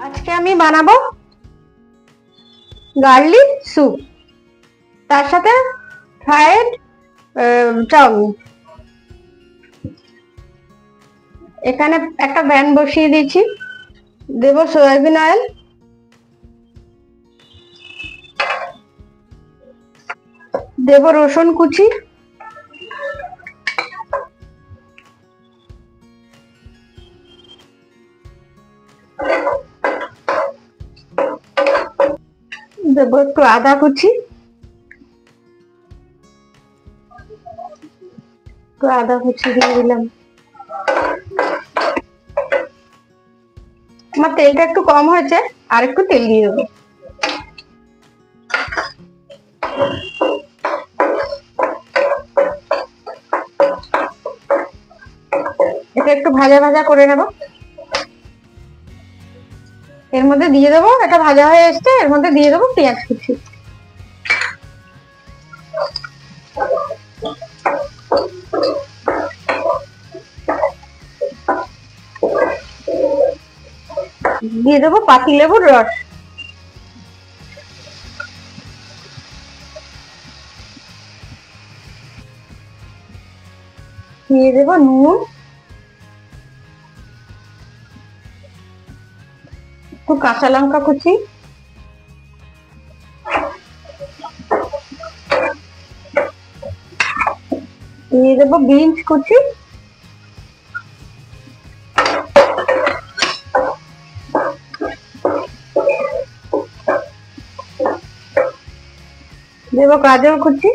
আজকে আমি বানাবো গার্লিক স্যুপ, তার সাথে ফ্রাইড চাউমিন। এখানে একটা প্যান বসিয়ে দিয়েছি, দেব সয়াবিন অয়েল, দেব রসুন কুচি, দেব একটু আদা কুচি, দিয়ে দিলাম। আমার তেলটা একটু কম হয়েছে, আর একটু তেল দিয়ে দেবো। এটা একটু ভাজা ভাজা করে নেব। এর মধ্যে দিয়ে দেবো, এটা ভাজা হয়ে এসছে, এর মধ্যে দিয়ে দেবো পেঁয়াজ কুচি। দিয়ে দেবো পাতিলেবুর রস, দিয়ে দেবো নুন, একটু কাঁচা লঙ্কা কুচি, দিয়ে দেবো বিনস কুচি, দেব গাজর কুচি,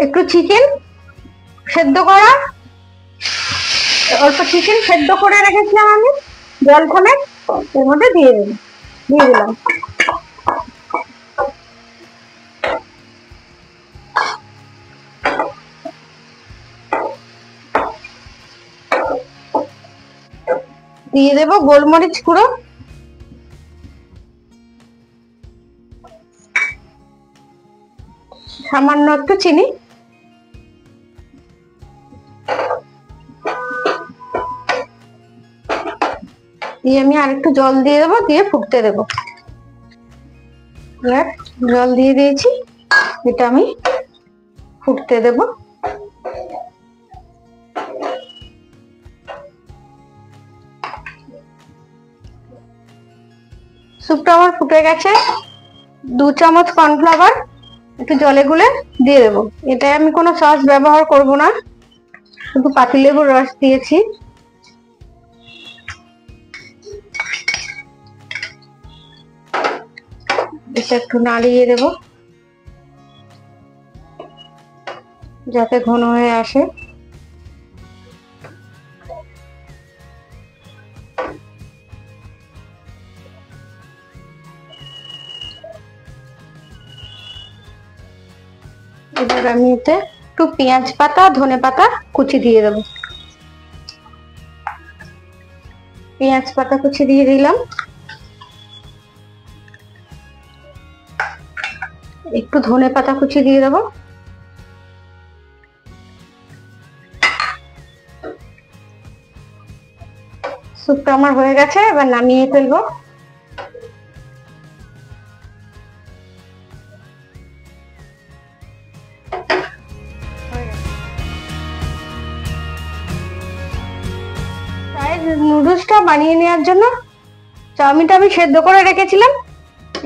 একটু চিকেন সেদ্ধ করা, অল্প চিকেন সেদ্ধ করে রেখেছিলাম আমি জল খানে, এর মধ্যে দিয়ে দিলাম। দিয়ে দেব গোলমরিচ গুঁড়ো, সামান্য একটু চিনি, দিয়ে আমি আরেকটু জল দিয়ে দেবো, দিয়ে ফুটতে দেবো। জল দিয়ে দিয়েছি, এটা আমি ফুটতে দেব। স্যুপটা আমার ফুটে গেছে। 2 চামচ কর্নফ্লাওয়ার একটু জলে গুলে দিয়ে দেবো। এটাই আমি কোনো সস ব্যবহার করব না, শুধু পাতিলেবুর রস দিয়েছি। এটা একটু নাড়িয়ে দেব যাতে ঘন হয়ে আসে। এবার আমি এতে একটু পেঁয়াজ পাতা, ধনে পাতা কুচি দিয়ে দেবো। পেঁয়াজ পাতা কুচি দিয়ে দিলাম, একটু ধনে পাতা কুচি দিয়ে দেবো। স্যুপটা আমার হয়ে গেছে, এবার নামিয়ে ফেলবো। নুডলসটা বানিয়ে নেওয়ার জন্য চাউমিনটা আমি সেদ্ধ করে রেখেছিলাম,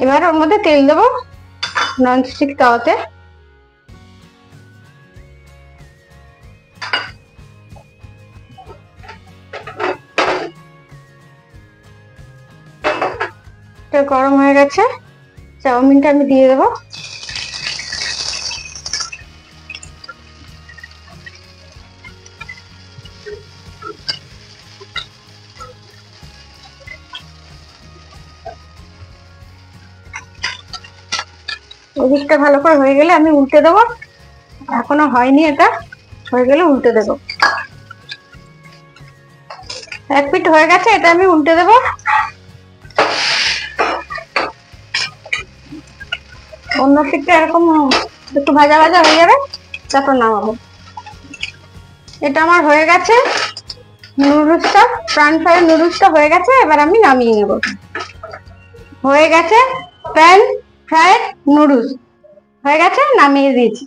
এবার ওর মধ্যে তেল দেবো ননস্টিক তাওয়াতে। গরম হয়ে গেছে, চাউমিনটা আমি দিয়ে দেবো। ওদিকটা ভালো করে হয়ে গেলে আমি উল্টে দেবো। এখনো হয়নি, এটা হয়ে গেলে উল্টে দেবো। এক পিঠ হয়ে গেছে, এটা আমি উল্টে দেবো। অন্য পিঠটা এরকম একটু ভাজা ভাজা হয়ে যাবে, তারপর নামাবো। এটা আমার হয়ে গেছে নুডলসটা, প্রাণ ফ্রাই নুডলসটা হয়ে গেছে। এবার আমি নামিয়ে নেব। হয়ে গেছে প্যান ফ্রাইড নুডলস, হয়ে গেছে, নামিয়ে দিয়েছি।